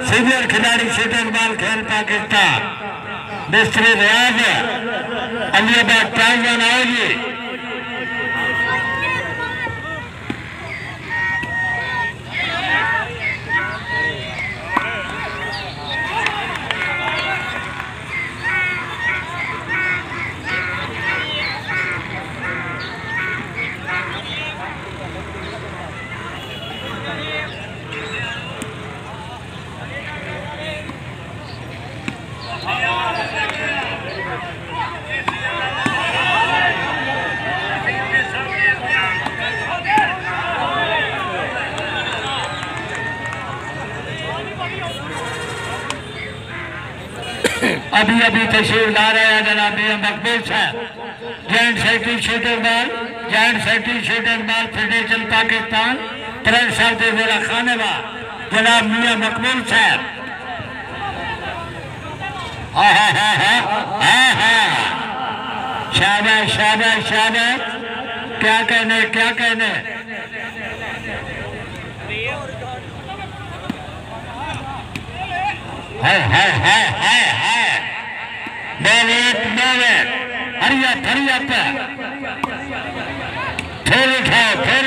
Senior खिलाड़ी shooting ball खेल पाकिस्तान मिस्त्री रियाज अलियाबाद टाइजन आएगी। अभी अभी तशरीफ ला रहे हैं जनाब मकबूल साहब joint secretary shooting ball federation Pakistan press Saudi जिला खानेवा जनाब मियां मकबूल साहब। शाबाश शाबाश शाबाश, क्या कहने हरिया पे फिर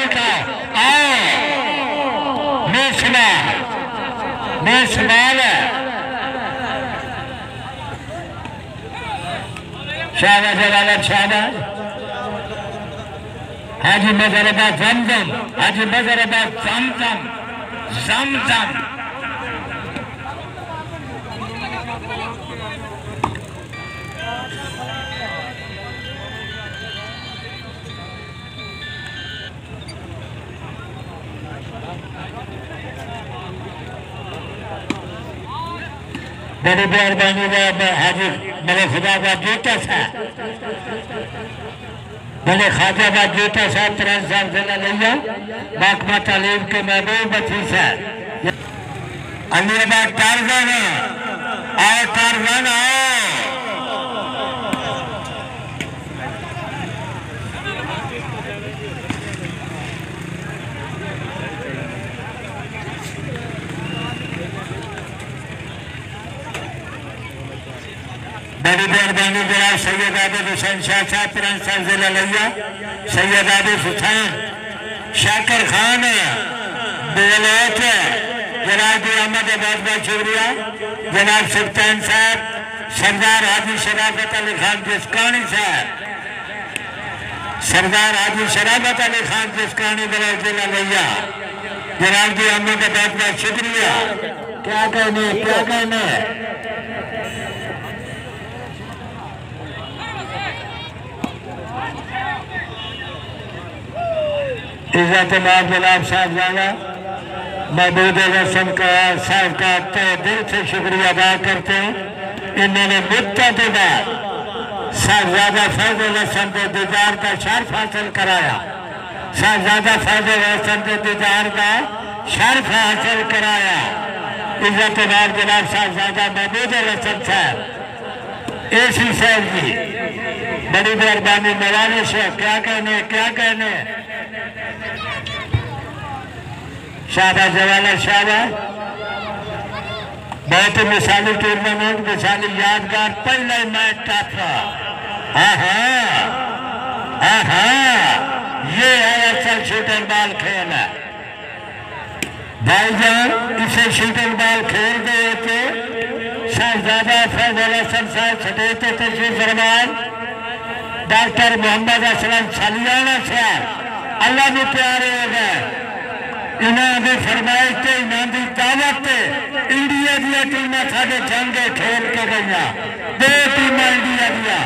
उठाओ आओ बेशुमार है। शाबाश जलालत शाबाश। हाजी मजहराबाद जमजम बड़ी मेहरबानी हाजी मेरे खुदाबाद जूता साहब बड़े खाजाबाद जूता साहब तुरंत साहब जिला लिया महकमा तालीम के महबूब बची साहब अलियाबाद टारगन आओ बड़ी मेहरबानी जनाब सैयद आबिद हुसैन शाह साहब तुरंत साहब जिला लिया सैयद आबिद हुसैन शाकिर खान बेलोच जनाब अहमदाबाद बहुत शुक्रिया जनाब सुल्तान साहब सरदार हाजी शराफत अली खान जिसकानी साहब बलोच जिला लिया जनाब जी अहमदाबाद बहुत शुक्रिया। क्या कहने इज्जत जनाब साहबजादा महबूब रसम साहब का दिल से शुक्रिया अदा करते हैं। इन्होंने मुद्दे के बाद साहबजादा फैज़ल हसन के दीदार का शर्फ हासिल कराया। इज्जत जनाब साहबजादा महबूब रसम साहब एसी साहब जी बड़ी मेहरबानी मौलाना शेख। क्या कहने शाबाश जवाला शाबाश। बहुत ही मिसाली टूर्नामेंट मिसाली यादगार पहले मैच टॉप ये है असल शूटिंग बॉल खेल है भाईजान। इसे शूटिंग बॉल खेल गए थे शहजादा फैज़ल हसन साहब सदैव तशरीफ फरमान डॉक्टर मोहम्मद असलम सलियाना साहब अल्लाह ने प्यारे हो गए। इन्होंने फरमाइश से इन्होंने दावत से इंडिया दिया टीमें साढ़े जंगे खेल के गई दो टीमें इंडिया दिया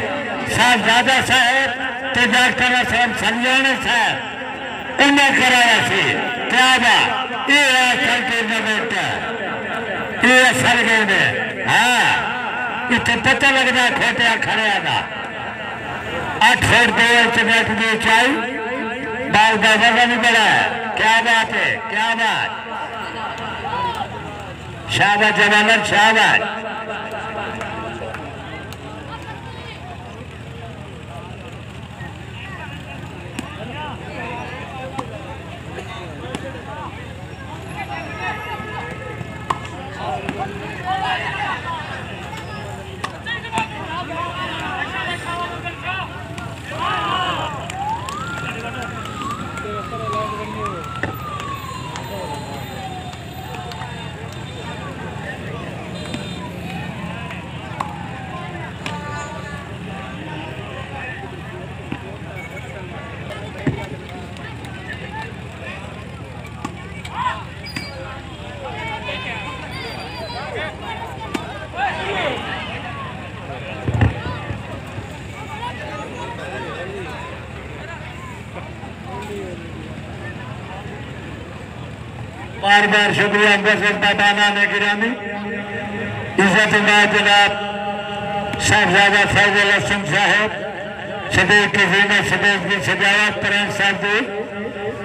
साहबजादा साहब तो डॉक्टर असलम सलियाना साहब उन्हें कराया सी। क्या बात ये असल टूर्नामेंट ये असल गेम है। हाँ इतने पता लगता खोटिया खड़े का 8 फुट 2 इंच नेट की ऊंचाई बाल का वजन बड़ा है। क्या बात है शाबाश जवानर शाबाश। बार बार शुक्रिया मुबशर बाबाना ने गिरामी इज्जतमाद जनाब साहबजादा फैजल हसन साहब सदैव की जीना सदैव की सजावट प्रेम साहब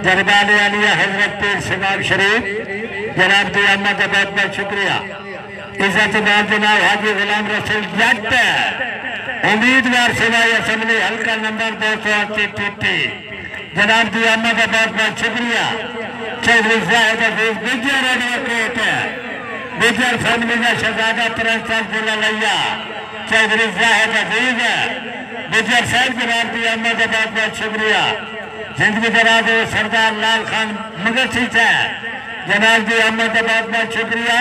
दरबार आलिया हजरत पीर शबाब शरीफ जनाब दी अहमद बहुत बहुत शुक्रिया इज्जतमाद जनाब हाजी गुलाम रसूल जट उम्मीदवार सिवाई असम्बली हल्का नंबर 288 जनाब दी अहमद बहुत बहुत शुक्रिया चौधरी साहब अजीज गुजर एडवोकेट गुजर फैमिली का शहजादा प्रेम साहब लैया चौधरी साहब अजीज गुजर साहब जनाब दी अहमद बहुत बहुत शुक्रिया जिंदगी दराज सरदार लाल खान मगरसी साहब जनाब दी अहमद बहुत बहुत शुक्रिया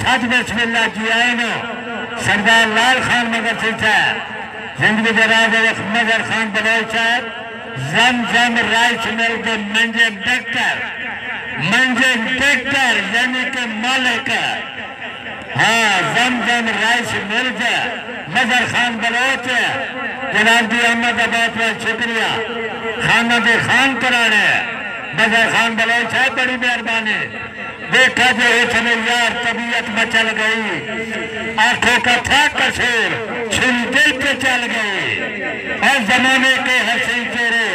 सच बिस्मिल्लाह जी आए नो सरदार लाल खान मगरसी साहब जिंदगी दराज मजर खान बलोच साहब जम राइस मिल के मंजन ट्रैक्टर यानी के मालिक हाँ जम राइस मिल के मजर खान बलोच जनाब दी अहमद बहुत बहुत शुक्रिया खाना दे खान कराने मजर खान बलोच है बड़ी मेहरबानी देखा जो इसने यार तबीयत मचल गई आंखों का था कसूर छुरी दिल पे चल गई और जमाने के हंसी चेहरे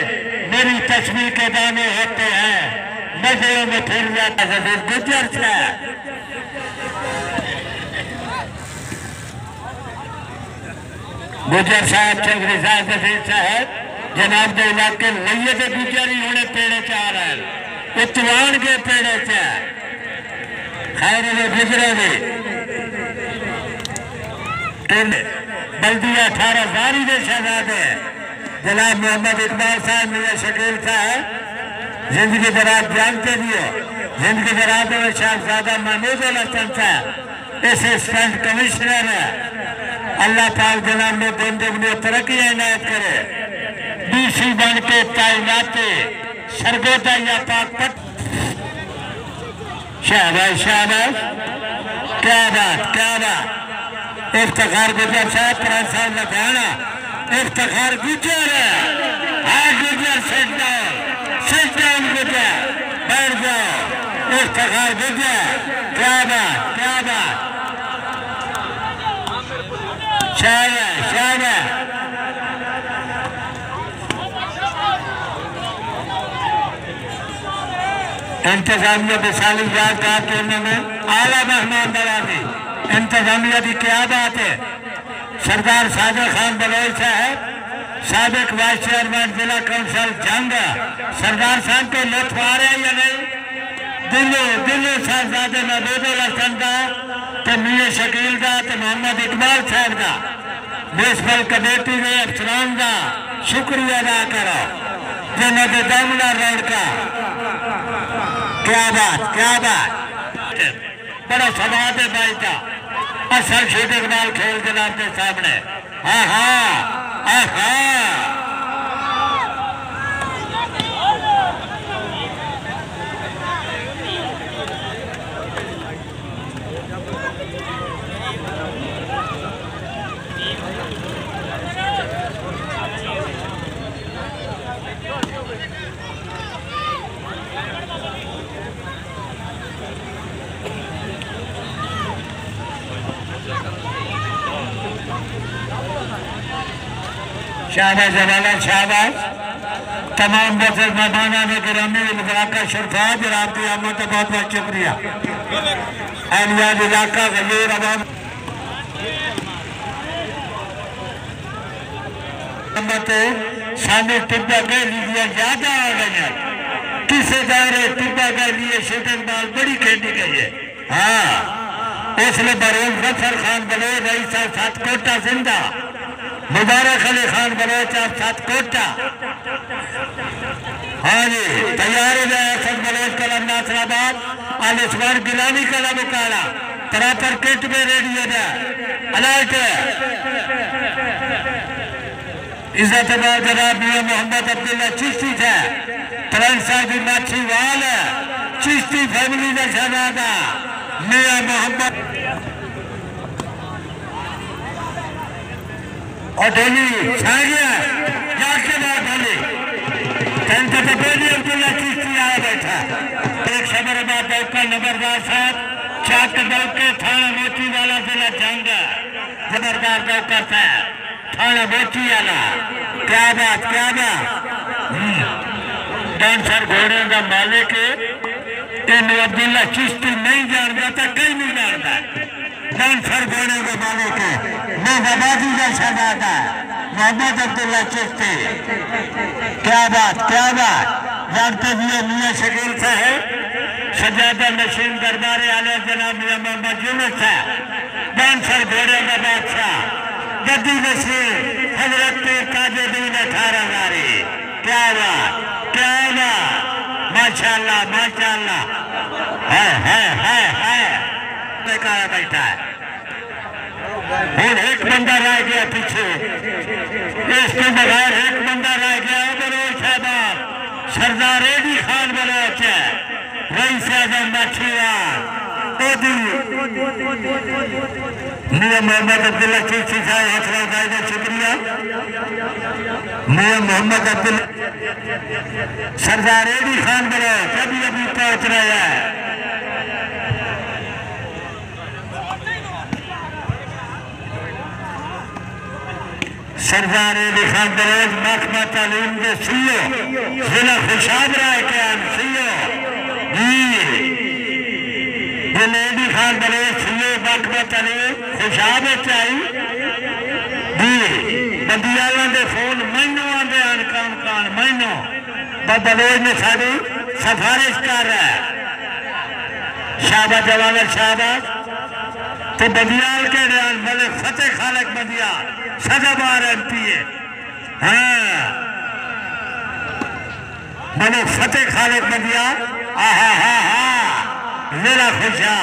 मेरी तस्वीर के दाने होते हैं नजरों में फिर जाता है गुजर से गुजर साहब चौधरी साहब साहब जनाब के इलाके लइए के गुजर ही होने पेड़े चाह रहे हैं इतवान के पेड़े से खैर गुजरे भी बल्दिया 18 जारी के शहजादे जनाब मोहम्मद इकबाल साहब मियां शकील साहब जिंदगी दराज जानते भी हो जिंदगी दराज में साहबजादा महमूद हसन साहब इस स्टंट कमिश्नर है अल्लाह पाक जनाब में दिन दुगनी तरक्की इनायत करे डीसी बन के तैनाती सरगोदा या पाक शाबाश क्या बात इफ्तिखार गुजर साहब प्रेम साहब लुधियाना इफ्तिखार गुजर है गुजर सिट डाउन गुजर बैठ जाओ इफ्तिखार गुजर क्या बात शाबाश इंतजामिया विशाली यादगार करने में आला मेहमान नवाजी इंतजामिया की क्या बात है सरदार सादिक खान बलोच साहब साबिक वाइस चेयरमैन जिला काउंसिल जंग सरदार साहब को लुत्फ आ रहे या नहीं दिल्ली साहबजादे महमूद हसन का तो मियां शकील का तो मोहम्मद इकबाल साहब का म्यूनसिपल कमेटी के अफसरान का शुक्रिया अदा करो जिन्होंने दमला रोड का क्या बात बड़ा समाज है भाई का असल छोटे इकबाल खेल जनाब के सामने शाबाश जवाला शाबाश तमाम बसर मेहमाना ने गिरामी इलाका शरफा जनाब की आमद बहुत बहुत शुक्रिया अहलियात इलाका गजूर अवाम सामने टिब्बा के लिए ज्यादा आ गई है किसी दायरे टिब्बा के लिए शूटिंग बॉल बड़ी खेली गई है हाँ उसने बरोज फसर खान बलोच रईस सात कोटा जिंदा मुबारक अली खान बलोच सातकोटा हाँ जी तैयार हो जाए असद बलोच कलम नासराबाद आलिस्वार गिलानी कलम उकाड़ा प्रॉपर किट में रेडी हो जाए अलर्ट इज्जतबाद जनाब मियां मोहम्मद अब्दुल्ला चिश्ती है तरन साहब की माछी वाल चिश्ती फैमिली का शहजादा मियां मोहम्मद और ढोली छा गया जाके बाद ढोली सेंटर पे बोली अब्दुल्ला चिश्ती आया बैठा एक शबरबाद का नंबरदार साहब चाक दल के थाना मोची वाला जिला जंग जबरदार दौका साहब थाना मोची वाला क्या बात डांसर घोड़े का मालिक इन अब्दुल्ला चिश्ती नहीं जानता था कहीं नहीं जानता डांसर घोड़े के मालिक मैं बाबाजी का शहजादा मोहम्मद अब्दुल्ला चिश्ती क्या बात जानते हुए मियाँ शकील साहब सजादा नशीन दरबारे आले जनाब मियाँ मोहम्मद यूनुस साहब डांसर घोड़े का बादशाह गद्दी नशीन हजरत ताजुद्दीन 18 क्या बात माशाल्लाह है बेकार बैठा है और एक बंदा रह गया पीछे इसके बगैर एक बंदा रह गया बरोज साहब सरदार रेडी खान बलोच रईस आजम मछीवार मियाँ मोहम्मद अब्दुल्ला चिश्ती साहब हौसला उठाएगा शुक्रिया मियाँ मोहम्मद अब्दुल्ला सरदार रेडी खान बलोच अभी पहुंच रहा है सरदार अली खान बलोच महकमा तालीम के सीओ जिला खुशाब राय के CO lady Khan Baloch CO महकमा तालीम खुशाब आई बंदियाला के फोन मैनू आते हैं कान मैनू बलोच ने साड़ी सिफारिश कर रहा है शाहबाज जवान शाहबाज तो बंदियाल के मलिक फतेह खालिक बंदियाल सदाबार MP है हाँ मलिक फतेह खालिक बंदियाल जिला खुशा